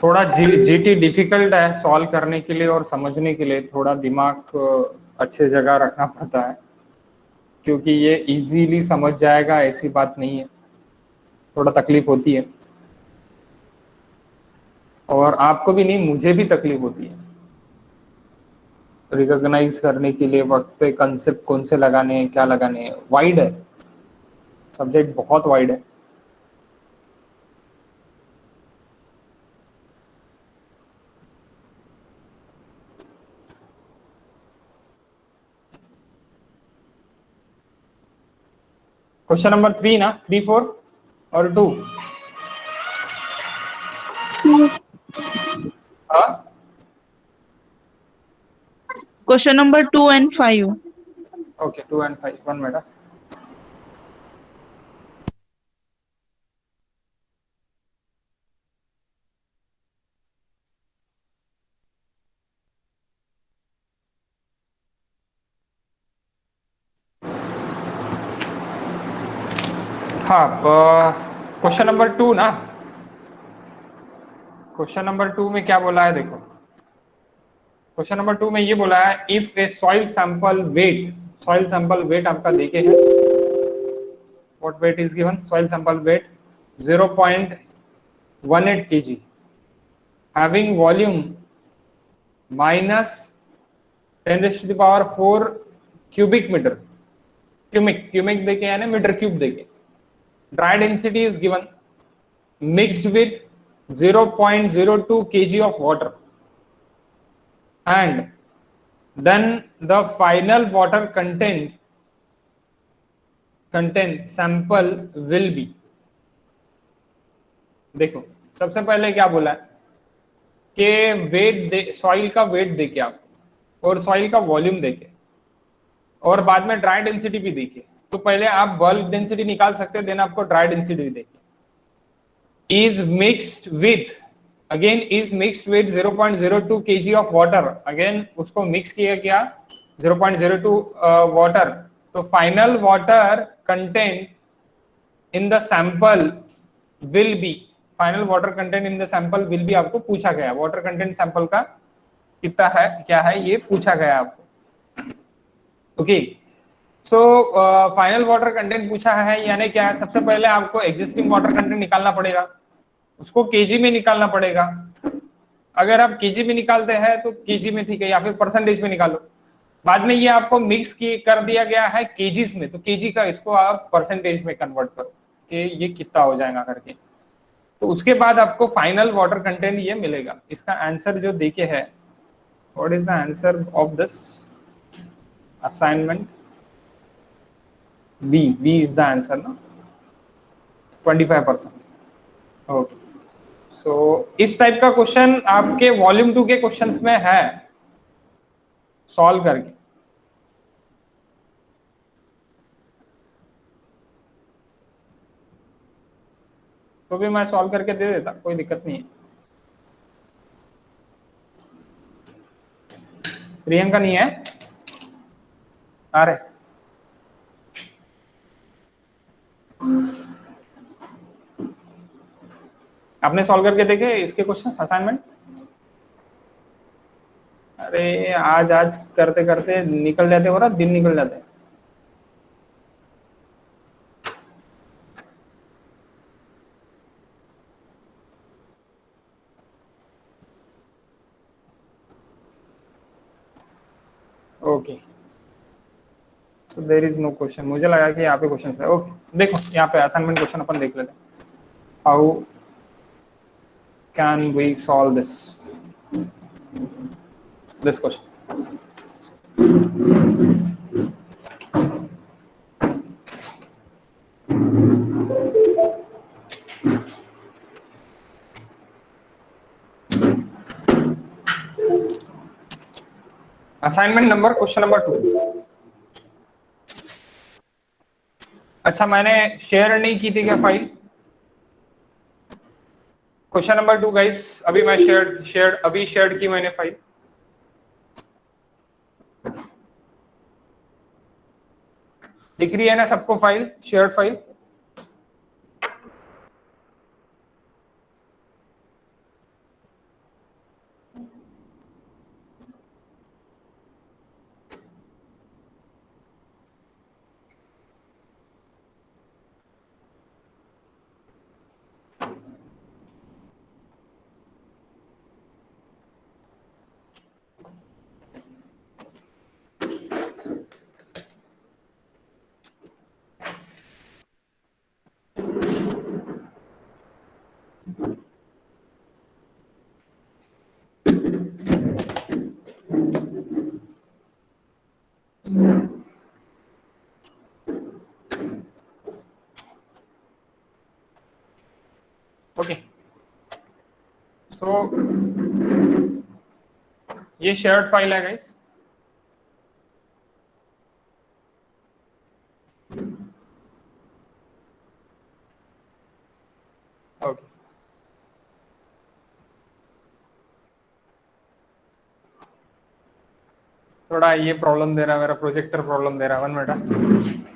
थोड़ा GT difficult है solve करने के लिए और समझने के लिए, थोड़ा दिमाग अच्छे जगह रखना पड़ता है, क्योंकि ये इजीली समझ जाएगा ऐसी बात नहीं है, थोड़ा तकलीफ होती है। और आपको भी नहीं, मुझे भी तकलीफ होती है रिकॉग्नाइज करने के लिए वक्त पे कंसेप्ट कौन से लगाने हैं, क्या लगाने हैं। वाइड है सब्जेक्ट, बहुत वाइड है। क्वेश्चन नंबर 3 ना, 3 4 और 2? हाँ, question number 2 and 5. Okay 2 and 5, 1 minute. हाँ, क्वेश्चन नंबर 2 ना, क्वेश्चन नंबर 2 में क्या बोला है देखो। क्वेश्चन नंबर 2 में ये बोला है, if a soil sample weight, soil sample weight आपका देखे है, what weight is given, soil sample weight 0.18 kg, having volume minus 10⁴ cubic metre, cubic देके यानी मीटर क्यूब देके। Dry density is given, mixed with 0.02 kg of water, and then the final water content sample will be। देखो, सबसे पहले क्या बोला है कि वेट दे, सॉइल का वेट देके आप, और सॉइल का वॉल्यूम देके, और बाद में ड्राई डेंसिटी भी देके। तो पहले आप बल्क डेंसिटी निकाल सकते हैं, देन आपको ड्राई डेंसिटी भी देके। is mixed with, again is mixed with 0.02 kg of water, again उसको मिक्स किया क्या 0.02 वाटर। तो final water content in the sample will be, final water content in the sample will be आपको पूछा गया, water content sample का कितना है, क्या है, ये पूछा गया आपको। Okay, so final water content पूछा है, यानी क्या है, सबसे पहले आपको एग्जिस्टिंग वाटर कंटेंट निकालना पड़ेगा, उसको केजी में निकालना पड़ेगा। अगर आप केजी में निकालते हैं तो केजी में ठीक है, या फिर परसेंटेज में निकालो। बाद में ये आपको मिक्स कर दिया गया है केजीज में, तो केजी का इसको आप परसेंटेज में कन्वर्ट करो कि ये कितना हो जाएगा करके। तो उसके बाद आपको फाइनल वाटर कंटेंट ये मिलेगा। इसका आंसर जो देके है, what is the answer of this assignment? B is the answer ना, 25%। ओके, सो इस टाइप का क्वेश्चन आपके वॉल्यूम 2 के क्वेश्चंस में है, सॉल्व करके। तो भी मैं सॉल्व करके दे देता, कोई दिक्कत नहीं है। प्रियंका नहीं है? अरे आपने सॉल्व करके देखे इसके क्वेश्चन असाइनमेंट? अरे आज आज करते करते निकल जाते हो रहा, दिन निकल जाते हैं। Okay, so there is no question. मुझे लगा कि यहाँ पे क्वेश्चन है। ओके, देखो यहाँ पे असाइनमेंट क्वेश्चन अपन देख लेते हैं। How can we solve this question? Assignment number, question number 2। अच्छा, मैंने शेयर नहीं की थी क्या फाइल? क्वेश्चन नंबर 2 गाइस, अभी मैं शेयर की मैंने फाइल। दिख रही है ना सबको फाइल, शेयर्ड फाइल? ओके, सो ये शेयर्ड फाइल है गाइस। ओके, थोड़ा ये प्रॉब्लम दे रहा है, मेरा प्रोजेक्टर प्रॉब्लम दे रहा है, 1 मिनट।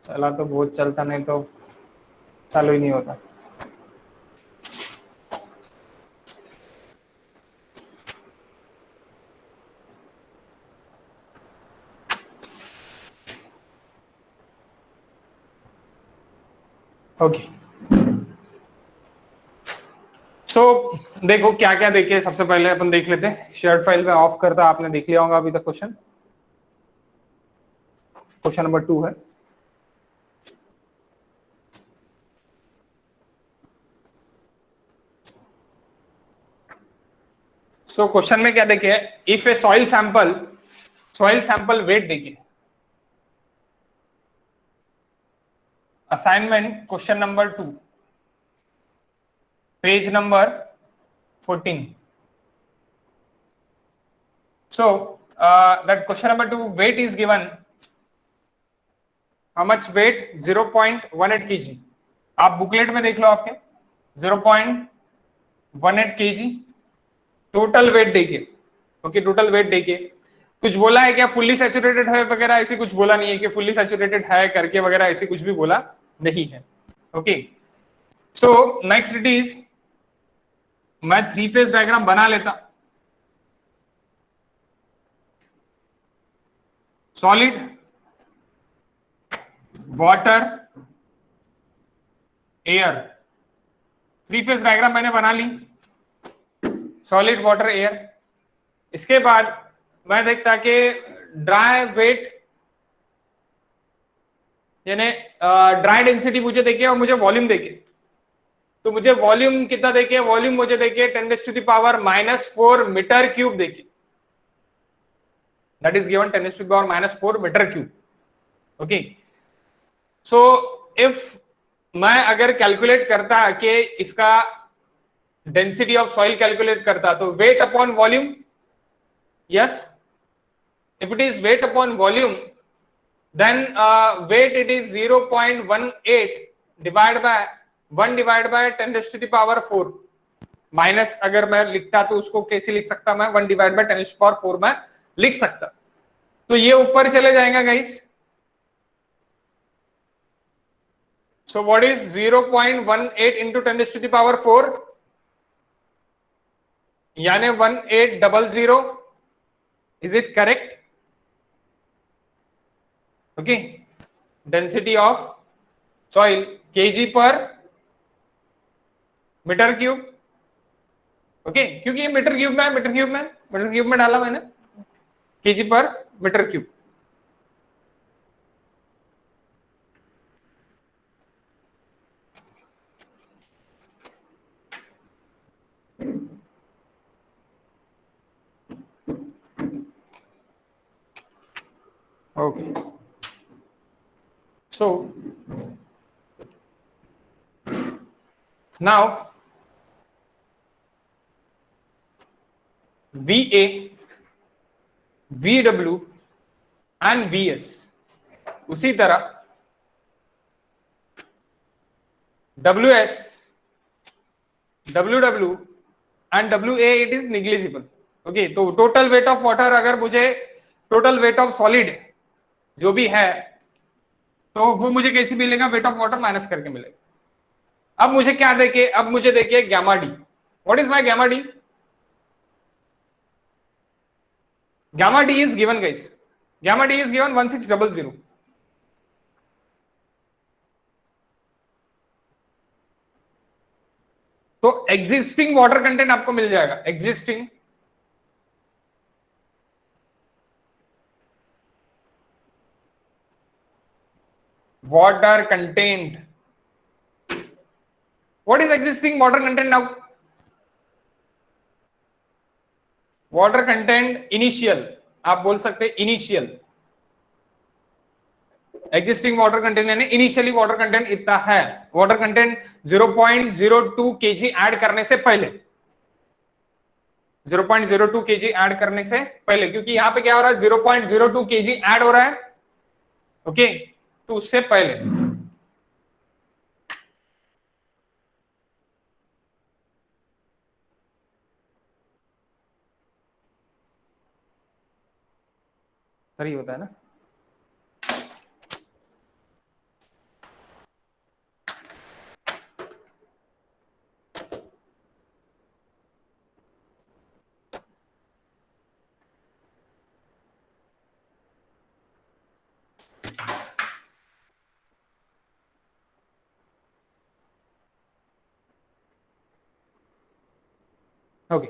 चला तो बहुत चलता, नहीं तो चालू ही नहीं होता। ओके, सो देखो क्या क्या देखे, सबसे पहले अपन देख लेते हैं। शेयर्ड फाइल में ऑफ करता, आपने देख लिया होगा अभी तक। क्वेश्चन नंबर 2 है। सो क्वेश्चन में क्या देखे, if a soil sample weight देखिए। Assignment question number 2, page number 14। So that question number 2, weight is given. How much weight? 0.18 kg. आप बुकलेट में देख लो आपके 0.18 kg टोटल वेट देखिए। ओके, टोटल वेट देखिए। कुछ बोला है क्या फुल्ली सैचुरेटेड है वगैरह, ऐसी कुछ बोला नहीं है कि फुल्ली सैचुरेटेड है करके वगैरह, ऐसी कुछ भी बोला नहीं है। Okay, so next it is, मैं 3 फेज डायग्राम बना लेता। Solid, water, air, 3 phase diagram मैंने बना ली। Solid, water, air. इसके बाद मैं देखता कि ड्राई वेट यानी ड्राई डेंसिटी मुझे देखे और मुझे वॉल्यूम देखे। तो मुझे वॉल्यूम कितना देखे, वॉल्यूम मुझे देखे 10⁻⁻⁴ मीटर क्यूब देखे। That is given 10⁻⁻⁴ metre cube. Okay, so if मैं अगर कैलकुलेट करता कि इसका डेंसिटी ऑफ सॉइल कैलकुलेट करता, तो weight upon volume, yes, if it is weight upon volume, then weight it is 0.18 divided by 1 divided by 10⁻⁴ minus, अगर मैं लिखता तो उसको कैसे लिख सकता मैं, 1 डिवाइड बाय 10⁻⁴ में लिख सकता। तो ये ऊपर चले जाएगा guys. So what is 0.18 into 10⁻⁴, यानी 1800। Is it correct? Okay, density of soil kg पर मीटर क्यूब। ओके, क्योंकि ये मीटर क्यूब में डाला मैंने, केजी पर metre cube. Okay, so now VA, VW and VS, उसी तरह WS, WW एंड WA it is negligible. Okay, तो टोटल वेट ऑफ वाटर, अगर मुझे टोटल वेट ऑफ सॉलिड जो भी है, तो वो मुझे कैसे मिलेगा, वेट ऑफ वाटर माइनस करके मिलेगा। अब मुझे क्या देखे, अब मुझे देखिए gamma D. What is my gamma D? Gamma D is given guys, gamma D is given 1600। तो एग्जिस्टिंग वाटर कंटेंट आपको मिल जाएगा, existing water content what is existing water content now? Water content initial, आप बोल सकते हैं initial, existing water content यानी initially water content इतना है, वाटर कंटेंट 0.02 केजी ऐड करने से पहले, 0.02 केजी ऐड करने से पहले, क्योंकि यहां पे क्या हो रहा है 0.02 केजी ऐड हो रहा है, ओके, तो उससे पहले सही होता है ना। ओके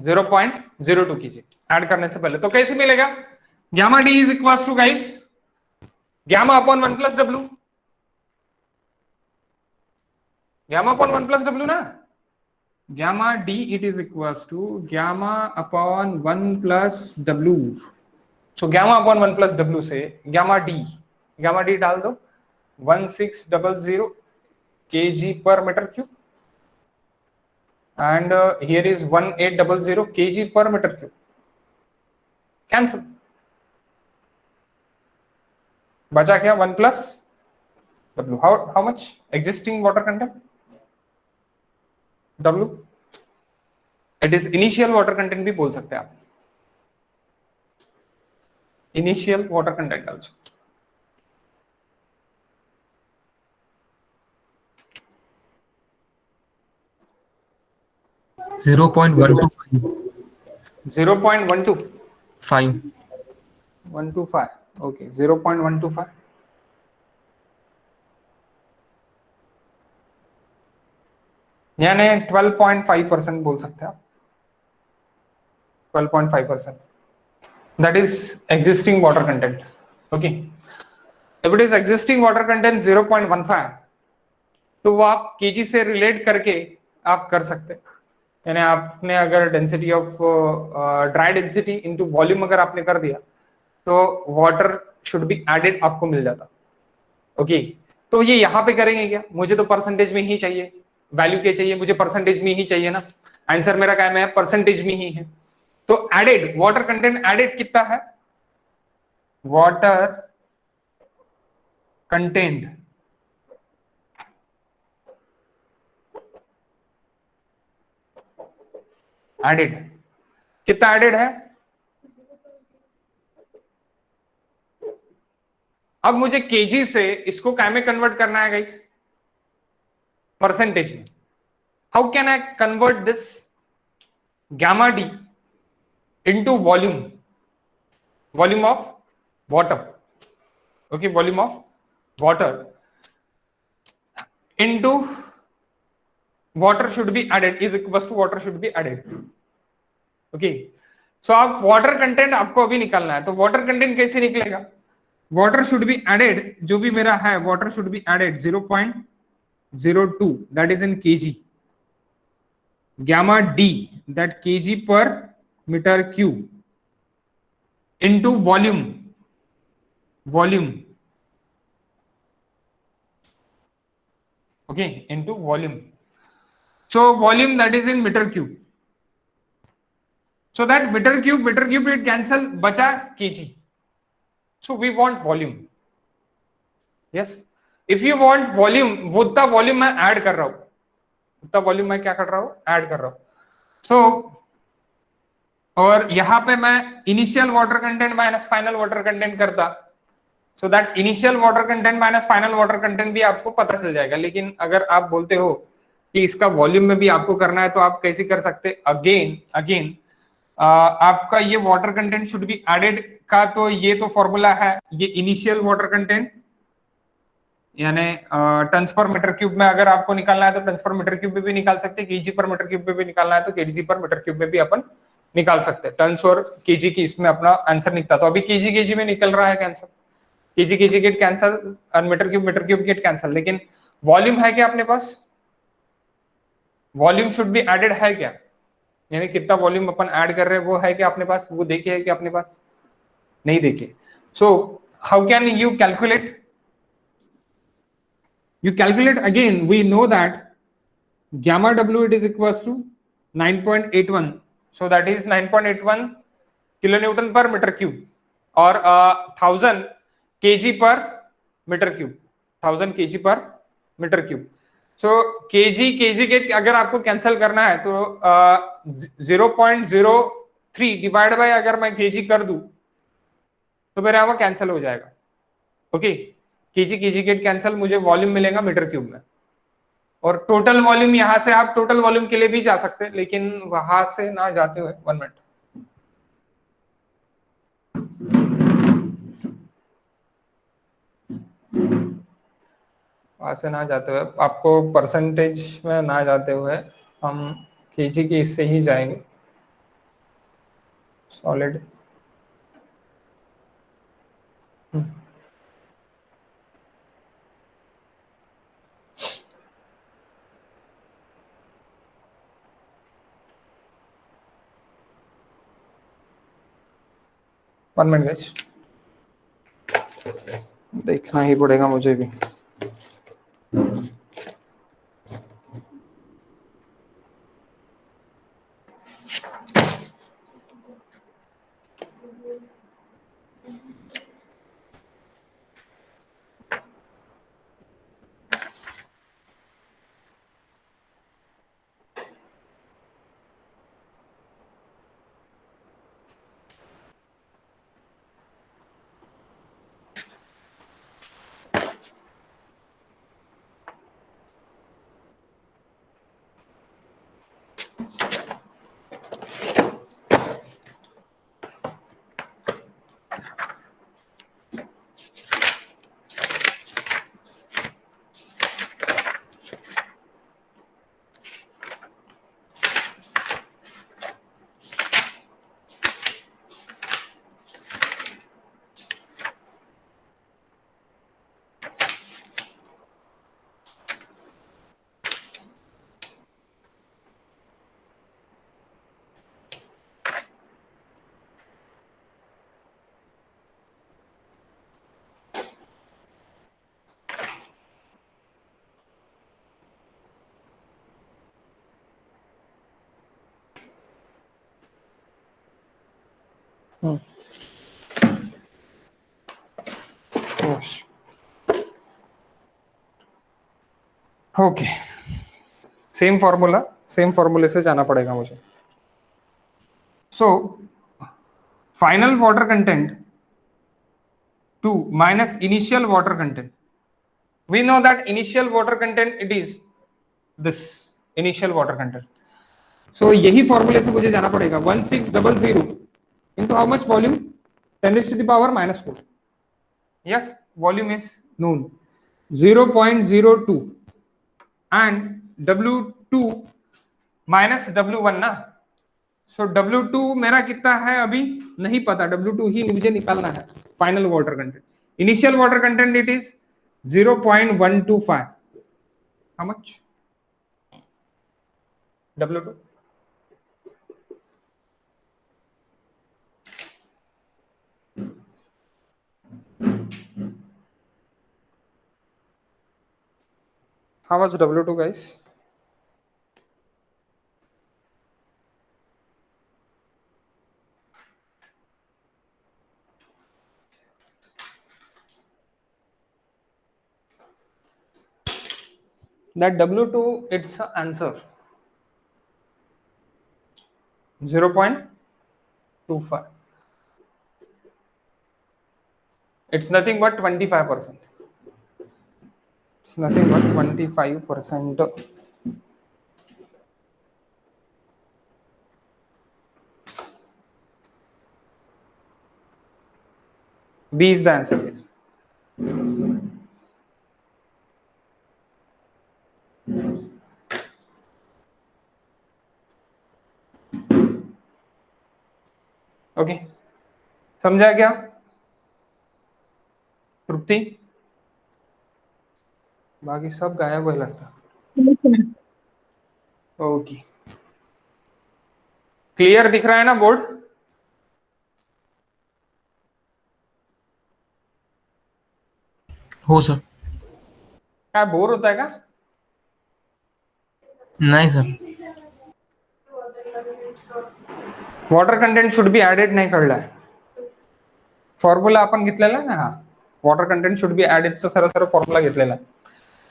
0.02 कीजिए ऐड करने से पहले, तो कैसे मिलेगा? Gamma D is equal to guys gamma upon 1 plus W, gamma upon 1 plus W ना, gamma D it is equal to gamma upon 1 plus W. So gamma upon 1 plus W से gamma D डाल दो 1600 kg per meter cube, and here is 1800 kg per meter cube. Cancel. बचा क्या? 1 plus W. How much existing water content? W. It is initial water content भी बोल सकते हैं आप, initial water content also. Zero point 0.125. 125. Okay, 0.125. यानी 12.5% बोल सकते हैं आप, 12.5%. That is existing water content. Okay. If it is existing water content 0.15, तो वो आप kg से रिलेट करके आप कर सकते हैं। यानी आपने अगर density of dry density into volume अगर आपने कर दिया तो वाटर शुड बी एडेड आपको मिल जाता। ओके, तो ये यहाँ पे करेंगे क्या? मुझे तो परसेंटेज में ही चाहिए, वैल्यू क्या चाहिए मुझे? परसेंटेज में ही चाहिए ना। आंसर मेरा क्या है? परसेंटेज में ही है। तो एडेड वाटर कंटेंट एडेड कितना है? वाटर कंटेंट एडेड कितना एडेड है? अब मुझे केजी से इसको क्या में कन्वर्ट करना है गाइस? परसेंटेज में। How can I convert this gamma D into volume, volume of water, okay, volume of water into water should be added is equals to water should be added. Okay, so आप water content आपको अभी निकालना है, तो water content कैसे निकलेगा? water should be added, जो भी मेरा है water should be added 0.02 that is in kg, gamma d that kg per meter cube into volume, okay, into volume. So volume that is in meter cube. So that meter cube it cancel, बचा kg. So we want volume. Yes. If you want volume, वो उतना volume मैं add कर रहा हूं, उतना volume मैं क्या कर रहा हूं? ऐड कर रहा हूं. So और यहां पे मैं initial water content minus final water content करता, so that initial water content minus final water content भी आपको पता चल जाएगा. लेकिन अगर आप बोलते हो कि इसका वॉल्यूम में भी आपको करना है, तो आप कैसे कर सकते? अगेन आपका ये water content should be added का, तो ये तो फॉर्मूला है, ये इनिशियल वाटर कंटेंट यानी टन्स पर मीटर क्यूब में अगर आपको निकालना है तो टन्स पर मीटर क्यूब में भी निकाल सकते हैं, केजी पर मीटर क्यूब में भी निकालना है तो केजी पर मीटर क्यूब में भी अपन निकाल सकते हैं। टन्स और केजी की इसमें अपना आंसर निकलता, तो अभी केजी में निकल रहा है आंसर, केजी गेट कैंसल और मीटर क्यूब गेट कैंसल, लेकिन वॉल्यूम है क्या अपने पास? वॉल्यूम शुड बी एडेड है क्या? यानी कितना वॉल्यूम अपन ऐड कर रहे हैं वो है क्या अपने पास? वो देखे है क्या अपने पास? नहीं देखे. So how can you calculate? You calculate again, we know that gamma w it is equals to 9.81, so that is 9.81 kilonewton per meter cube or 1000 kg per meter cube, 1000 kg per meter cube. so kg के अगर आपको cancel करना है तो 0.03 divide by अगर मैं kg कर दूं तो मेरा वो कैंसिल हो जाएगा. ओके, kg गेट कैंसिल, मुझे वॉल्यूम मिलेगा मीटर क्यूब में. और टोटल वॉल्यूम यहां से आप टोटल वॉल्यूम के लिए भी जा सकते हैं, लेकिन वहां से ना जाते हुए 1 मिनट, वहां से ना जाते हुए आपको परसेंटेज में ना जाते हुए हम केजी के इससे ही जाएंगे. सॉलिड 1 मिनट गाइस, देखना ही पड़ेगा मुझे भी. ओके, सेम फॉर्मूले से जाना पड़ेगा मुझे. So final water content 2 minus initial water content. We know that initial water content it is this initial water content. So यही फॉर्मूले से मुझे जाना पड़ेगा. 1600 into how much volume? 10 raised to the power minus 4. Yes, volume is known 0.02 and W2 minus W1 ना. सो W2 मेरा कितना है अभी नहीं पता, W2 ही मुझे निकालना है. Final water content, initial water content it is 0.125. How much W2? How much W2 guys? That W2 it's an answer 0.25. It's nothing but 25%. It's nothing but 25%. B is the answer, guys. Okay, समझा क्या तृप्ति? बाकी सब गायब है लगता। Okay, clear दिख रहा है ना बोर्ड? हो सर। क्या बोर होता है क्या? नाही sir. Water content should be added नाही कळलाय. फॉर्म्युला आपण घेतलेला आहे ना हा, वॉटर कंटेंट शुड बी ऍडेडचा सरळ फॉर्म्युला घेतलेला आहे.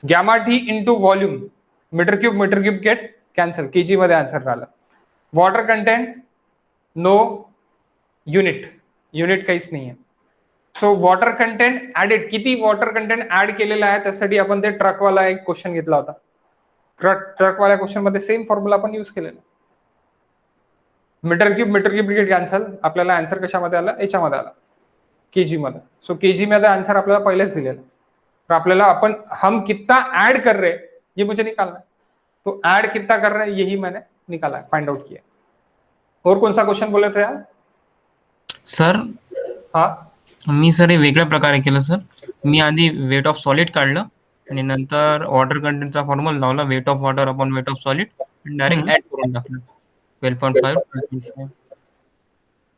Gamma T into volume, meter cube get cancel, KG मध्ये आन्सर राहिला. Water content no unit, unit काहीच नाही आहे. सो वॉटर कंटेंट ऍडेड, किती वॉटर कंटेंट ऍड केलेला आहे त्यासाठी आपण ते ट्रकवाला एक क्वेश्चन घेतला होता. ट्रकवाल्या क्वेश्चन मध्ये सेम फॉर्म्युला आपण युज केलेला. मीटर क्यूब गेट कॅन्सल, आपल्याला आन्सर कशामध्ये आला? याच्यामध्ये आला, केजी मध्ये. सो केजी मध्ये आंसर आपल्याला पहिलेच दिलेला, तो आपल्याला अपन हम कितना ऐड कर रहे ये मुझे निकालना है, तो ऐड कितना कर रहे हैं यही मैंने निकाला है, फाइंड आउट किया. और कौन सा क्वेश्चन बोले थे आप? सर हाँ, मी सर हे वेगळ्या प्रकारे केलं सर. मी आधी वेट ऑफ सॉलिड काढलं आणि नंतर वॉटर कंटेंटचा फॉर्म्युला लावला, weight of water upon weight of solid, आणि डायरेक्ट ऍड करून टाकलं. 12.5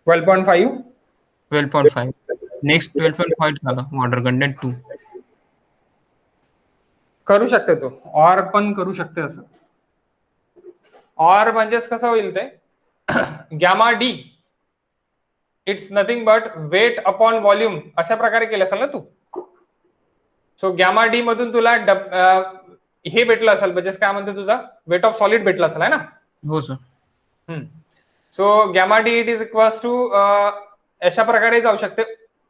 12.5 12.5 नेक्स्ट 12.5 झालं वॉटर कंटेंट 2. करू शकते तो, और पण करू शकते असं. और म्हणजेच कसं होईल ते, gamma D it's nothing but weight upon volume, अशा प्रकारे केलं असेल ना तू. सो गॅमा डी मधून तुला हे भेटलं असेल, म्हणजे काय म्हणते तुझा वेट ऑफ सॉलिड भेटलं असेल है ना. हो sir. So gamma D it is equals to अशा प्रकारे जाऊ शकते.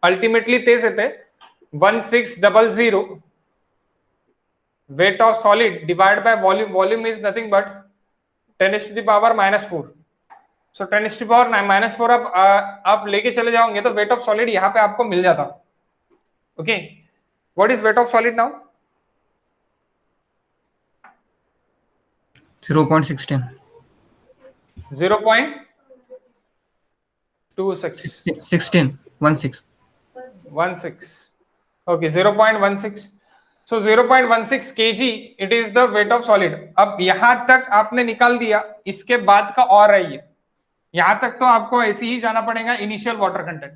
अल्टिमेटली तेच येते 1600 weight of solid divide by volume. Volume is nothing but 10⁻⁻⁴. So 10⁻⁻⁴ आप लेके चले जाओगे तो वेट ऑफ सॉलिड यहाँ पे आपको मिल जाता. Okay, what is wait of solid now? 0.16 0.26 16. Okay, 0.16. So 0.16 kg it is the weight of solid. अब यहां तक आपने निकाल दिया, इसके बाद का और है ये, यहां तक तो आपको ऐसे ही जाना पड़ेगा initial water content.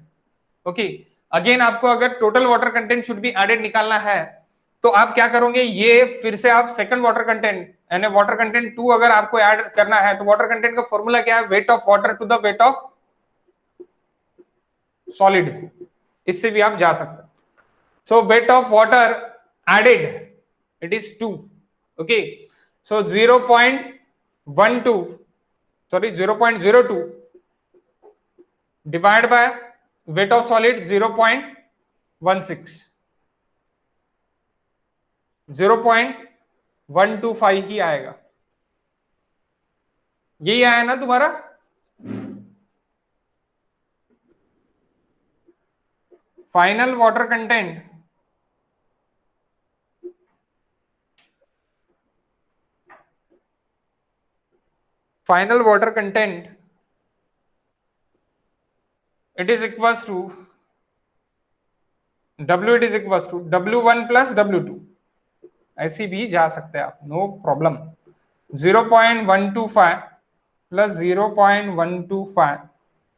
Okay, again आपको अगर total water content should be added निकालना है तो आप क्या करोगे, ये फिर से आप सेकंड वाटर कंटेंट यानी वाटर कंटेंट 2 अगर आपको ऐड करना है तो वाटर कंटेंट का फॉर्मूला क्या है? Weight of water to the weight of solid. इससे भी आप जा सकते. So weight of water added it is 2. Okay, so 0.12 sorry 0.02 divide by weight of solid 0.16, 0.125 ही आएगा. यही आया ना तुम्हारा? Final water content it is equals to W, it is equals to W1 plus W2. ऐसी भी जा सकते हैं आप, no problem. 0.125 plus 0.125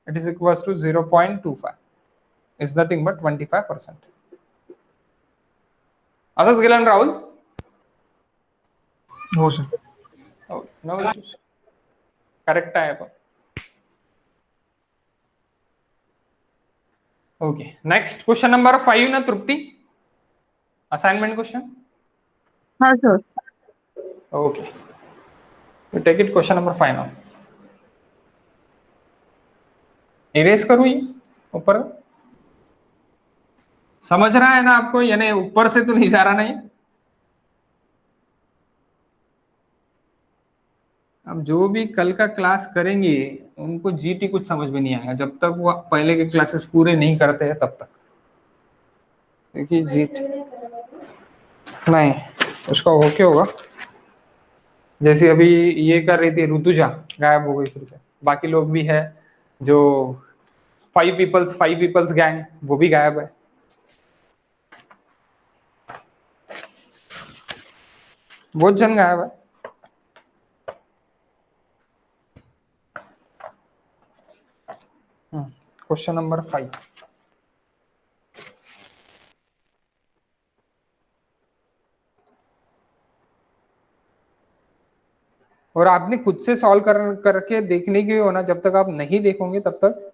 it is equals to 0.25 is nothing but 25%. असंच गेलं ना राहुल? हो सर. नो इश्यूज, करेक्ट आहे पण. ओके, नेक्स्ट क्वेश्चन नंबर 5 ना तृप्ती, असाइनमेंट क्वेश्चन. हाँ sir. Okay, we take it question number 5 now. Erase करूं ये ऊपर? समझ रहा है ना आपको, यानी ऊपर से तो नहीं जा रहा नहीं. अब जो भी कल का क्लास करेंगे उनको जीटी कुछ समझ में नहीं आएगा जब तक वो पहले के क्लासेस पूरे नहीं करते हैं तब तक. क्योंकि जीट नहीं उसका ओके होगा. जैसे अभी ये कर रही थी ऋतुजा, गायब हो गई फिर से. बाकी लोग भी है जो 5 पीपल्स गैंग, वो भी गायब है. बहुत जन गायब है। Question number 5। और आपने खुद से सॉल्व करके देखने की होना, जब तक आप नहीं देखोगे तब तक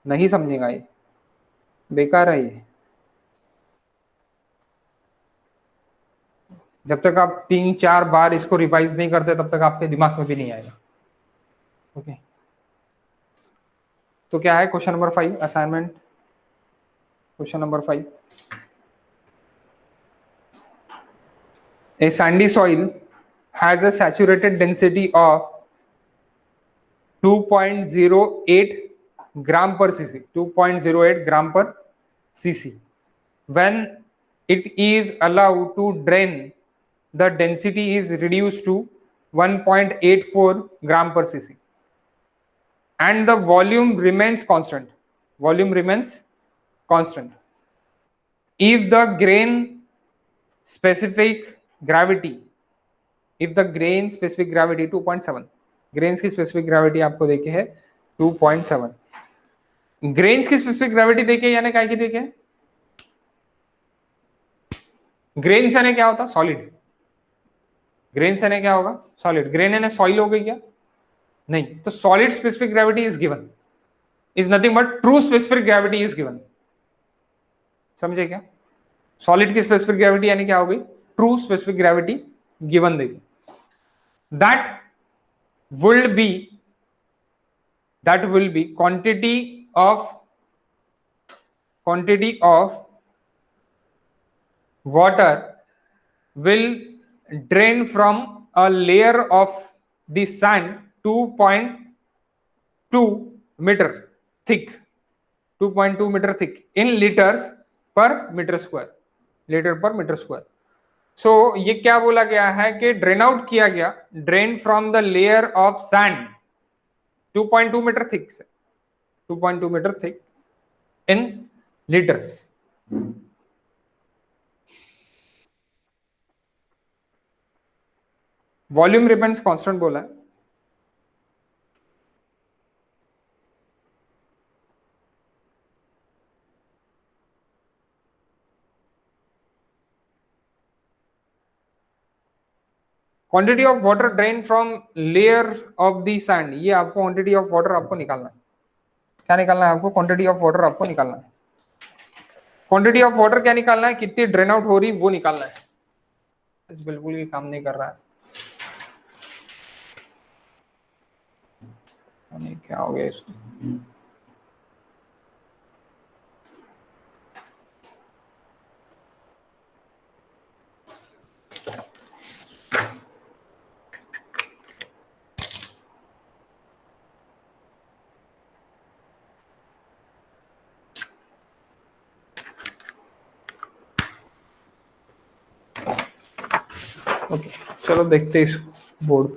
नहीं समझेगा, ये बेकार है ये। जब तक आप 3-4 बार इसको रिवाइज नहीं करते तब तक आपके दिमाग में भी नहीं आएगा। ओके, तो क्या है question number 5 assignment. Question number 5, a sandy soil has a saturated density of 2.08 gram per cc, 2.08 gram per cc. When it is allowed to drain, the density is reduced to 1.84 gram per cc and the volume remains constant. Volume remains constant if the grain specific gravity, if the grain specific gravity 2.7, grains की specific gravity आपको देखे है 2.7। Grains की specific gravity देखे यानी काय की देखे, ग्रेन्स यानी क्या होता, सॉलिड। ग्रेन्स यानी क्या होगा, सॉलिड। ग्रेन यानी सॉइल हो गई क्या, नहीं। तो solid specific gravity is given, is nothing but true specific gravity is given. समझे क्या, सॉलिड की स्पेसिफिक ग्रेविटी यानी क्या हो गई, ट्रू स्पेसिफिक ग्रेविटी गिवन देगी। That will be quantity of water will drain from a layer of the sand 2.2 meter thick, 2.2 meter thick in liters per meter square, litre पर meter square. सो ये क्या बोला गया है कि ड्रेन आउट किया गया, drain from the layer of sand 2.2 meter thick से, 2.2 meter thick in liters. Volume remains constant बोला है। Quantity of water drain from layer of the sand, ये आपको क्वांटिटी ऑफ वाटर आपको निकालना है। क्या निकालना है आपको, क्वांटिटी ऑफ वाटर आपको निकालना है। क्वांटिटी ऑफ वाटर क्या निकालना है, कितनी ड्रेन आउट हो रही वो निकालना है। बिल्कुल भी काम नहीं कर रहा है, नहीं क्या हो गया इसको। ओके चलो देखते हैं इस बोर्ड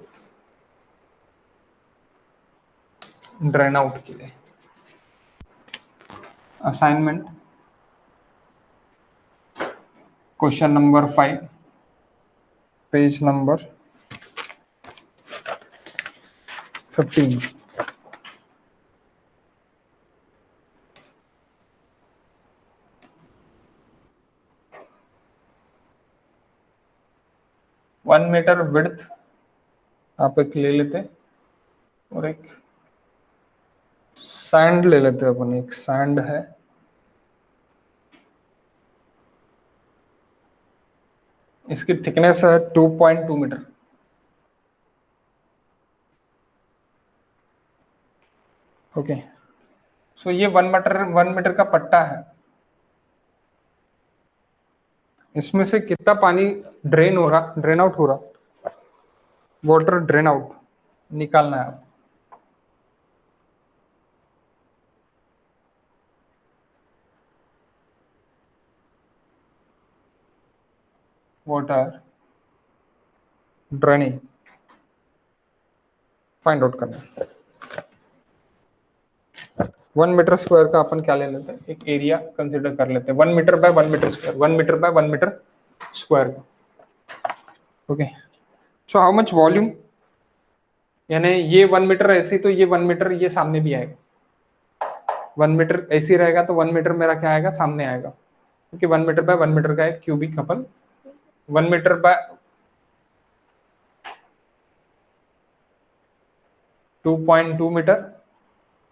ड्रेन आउट के लिए। Assignment question number 5, page number 15। One meter width आप एक ले लेते और एक सैंड ले लेते अपन। एक सैंड है, इसकी थिकनेस है 2.2 मीटर। ओके सो ये 1 मीटर का पट्टा है। इसमें से कितना पानी ड्रेन आउट हो रहा, वाटर ड्रेन आउट निकालना है। वाटर ड्रेनिंग फाइंड आउट करना है। 1 मीटर स्क्वायर का अपन क्या ले लेते हैं, एक एरिया कंसिडर कर लेते हैं। 1 metre by 1 metre square, 1 metre by 1 metre square का। Okay so how much volume, यानी ये 1 मीटर ऐसी, तो ये 1 मीटर ये सामने भी आएगा, 1 मीटर ऐसी रहेगा तो 1 मीटर मेरा क्या आएगा, सामने आएगा, क्योंकि 1 मीटर बाय 1 मीटर का एक cubic couple, 1 metre by 2.2 meter,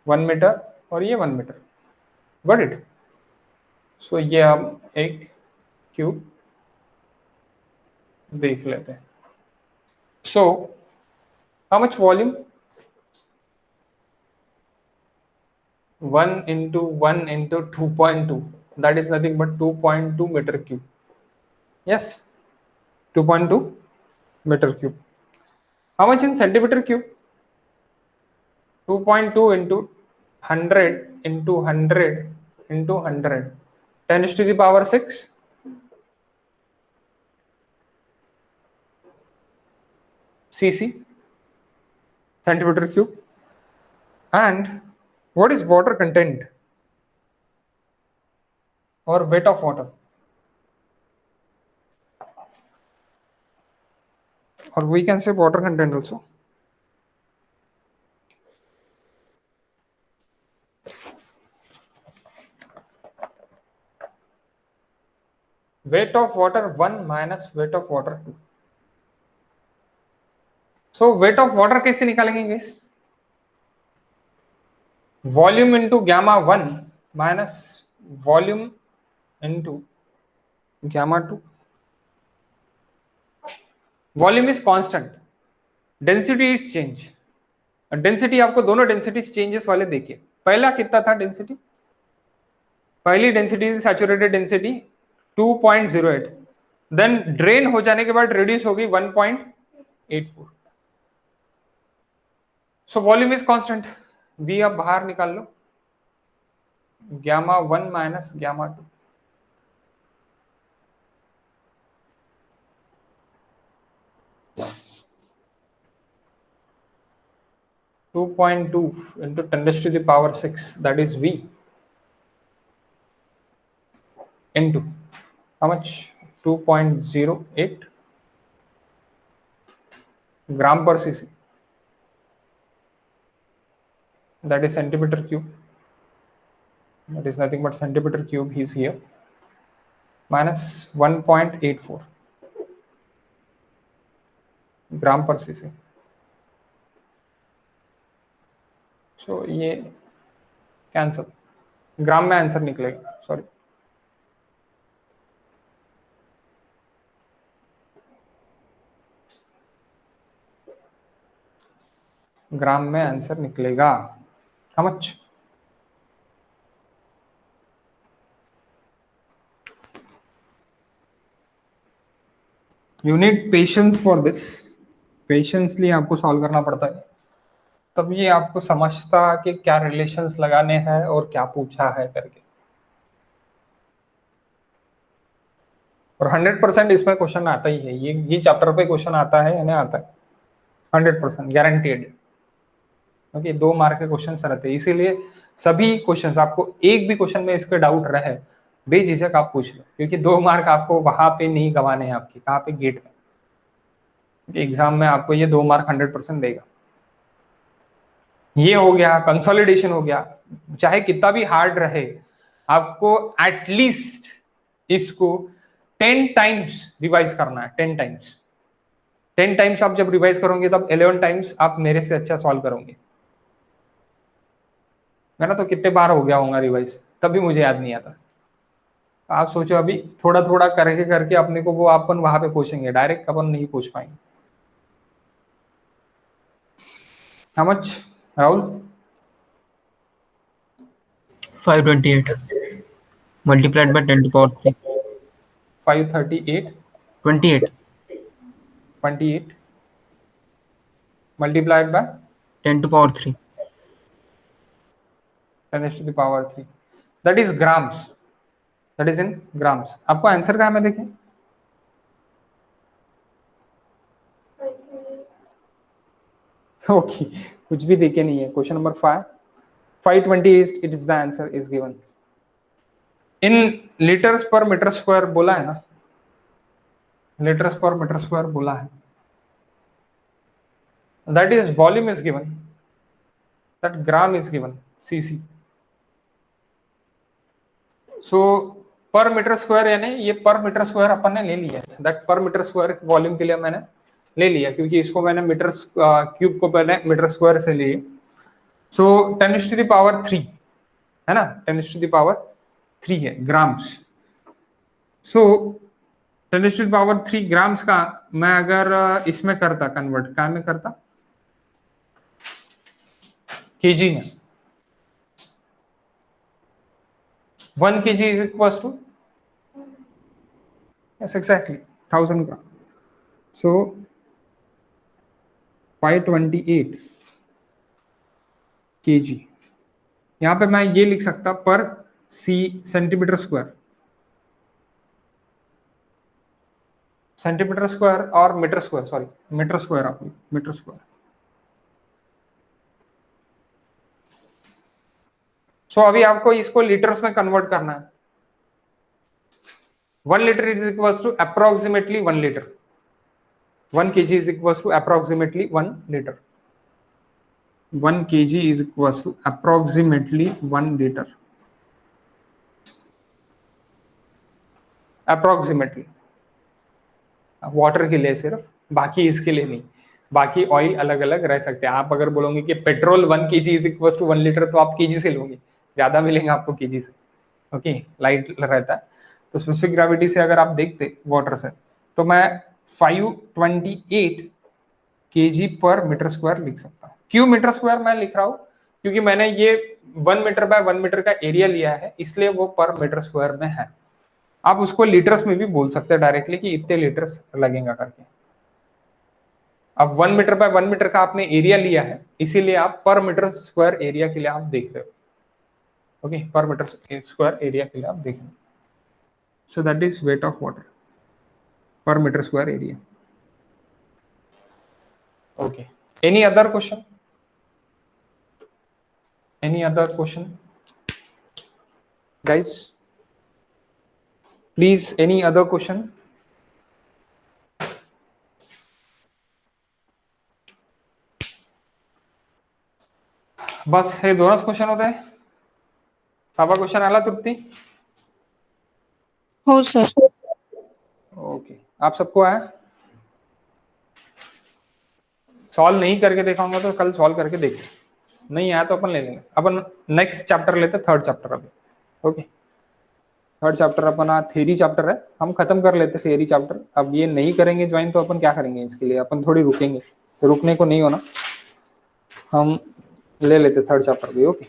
1 meter और ये 1 मीटर, गॉट इट। सो ये हम एक क्यूब देख लेते हैं। सो how much volume, 1 into 1 into 2.2, that is nothing but 2.2 meter cube. Yes, 2.2 meter cube. How much in centimeter cube? 2.2 into 100 into 100 into 100, 10 to the power 6 cc, centimeter cube. And what is water content or weight of water, or we can say water content also. Weight of water 1 minus weight of water 2. So weight of water कैसे निकालेंगे guys? Volume into gamma 1 minus volume into gamma 2. Volume is constant, density is change. Density आपको दोनों density changes वाले देखिए, पहला कितना था density, पहली density saturated density 2.08, then drain हो जाने के बाद रिड्यूस होगी 1.84. So volume is constant, we अब बाहर निकाल लो, gamma 1 minus gamma 2. To 2.2 into 10 to the power 6, that is V, into how much, 2.08 gram per cc, that is centimeter cube, that is nothing but centimeter cube is here, minus 1.84 gram per cc. सो ये cancel, ग्राम में answer निकलेगा, sorry ग्राम में answer निकलेगा. How much, you need patience for this, patiently आपको solve करना पड़ता है, तब ये आपको समझता कि क्या रिलेशंस लगाने हैं और क्या पूछा है करके. और 100% इसमें क्वेश्चन आता ही है, ये चैप्टर पे क्वेश्चन आता है यानी आता है 100% गारंटीड, क्योंकि 2 मार्क के क्वेश्चन रहते हैं, इसीलिए सभी क्वेश्चंस आपको एक भी क्वेश्चन में इसके डाउट रहे बेझिझक आप पूछ लो, क्योंकि 2 मार्क आपको वहां पे नहीं गंवाने हैं, आपके कहाँ पे, गेट में, एग्जाम में आपको ये 2 मार्क 100% देगा. ये हो गया, कंसोलिडेशन हो गया, चाहे कितना भी हार्ड रहे आपको एटलीस्ट इसको 10 टाइम्स रिवाइज करना है, 10 टाइम्स. 10 टाइम्स आप जब रिवाइज करोगे तब 11 टाइम्स आप मेरे से अच्छा सॉल्व करोगे. मेरा तो कितने बार हो गया होगा रिवाइज, तभी मुझे याद नहीं आता. आप सोचो अभी थोड़ा थोड़ा करके करके अपने को वो अपन वहां पे पूछेंगे, डायरेक्ट अपन नहीं पूछ पाएंगे. How much Rahul, 528 multiplied by 10 to power 3. 538 28 multiplied by 10 to power 3. 10 to the power 3, that is grams, that is in grams. आपको आंसर कहाँ में देखें, ओके कुछ भी देखे नहीं है. Question number 528 it is the answer is given in liters per meter square बोला है ना, लीटर्स पर मीटर स्क्वायर बोला है. that is volume is given, that gram is given, cc. so पर मीटर स्क्वायर, यानी ये पर मीटर स्क्वायर अपन ने ले लिया है, दैट पर मीटर स्क्वायर वॉल्यूम के लिए मैंने ले लिया, क्योंकि इसको मैंने मीटर क्यूब को पहले मीटर स्क्वायर से लिए. सो 10⁻³ है ना, 10⁻³ है ग्राम्स. सो 10⁻³ ग्राम्स का मैं अगर इसमें करता कन्वर्ट, क्या में करता, केजी में. 1 kg is equals to, yes exactly, 1000 gram. So 528 kg. यहां पे मैं ये लिख सकता per centimeter square, centimeter square और meter square, sorry meter square, आप मीटर स्क्वायर. सो अभी आपको इसको लीटर्स में कन्वर्ट करना है. 1 liter is equals to approximately 1 liter. 1 kg is equals to approximately 1 liter. 1 kg is equals to approximately 1 liter. Approximately. Water के लिए सिर्फ, बाकी इसके लिए नहीं. बाकी ऑयल अलग अलग रह सकते हैं. आप अगर बोलोगे कि petrol 1 kg is equals to 1 liter, तो आप केजी से लोगे, ज्यादा मिलेंगे आपको केजी से. ओके, लाइट रहता है. तो स्पेसिफिक ग्रेविटी से अगर आप देखते वाटर से, तो मैं 528 kg पर मीटर स्क्वायर लिख सकता हूँ. क्यों मीटर स्क्वायर मैं लिख रहा हूँ? क्योंकि मैंने ये 1 मीटर बाय 1 मीटर का एरिया लिया है, इसलिए वो पर मीटर स्क्वायर में है. आप उसको लीटर्स में भी बोल सकते हैं डायरेक्टली कि इतने लीटर्स लगेगा करके. अब 1 मीटर बाय 1 मीटर का आपने एरिया लिया है, इसीलिए आप पर मीटर स्क्वायर एरिया के लिए आप देख रहे हो. ओके, पर मीटर स्क्वायर एरिया के लिए आप देख रहे हो. So that is weight of water per meter square area. Okay. Any other question? Any other question? Guys, please, any other question? बस हे दोनच क्वेश्चन होते हैं. सहावा क्वेश्चन आला तृप्ती? हो सर. ओके, आप सबको आया? सॉल्व नहीं करके दिखाऊंगा तो कल सॉल्व करके देखिए. नहीं आया तो अपन ले लेंगे. अपन नेक्स्ट चैप्टर लेते, थर्ड चैप्टर अभी. ओके, थर्ड चैप्टर अपना थ्योरी चैप्टर है, हम खत्म कर लेते थ्योरी चैप्टर. अब ये नहीं करेंगे ज्वाइन तो अपन क्या करेंगे? इसके लिए अपन थोड़ी रुकेंगे, तो रुकने को नहीं होना, हम ले लेते थर्ड चैप्टर भी. ओके,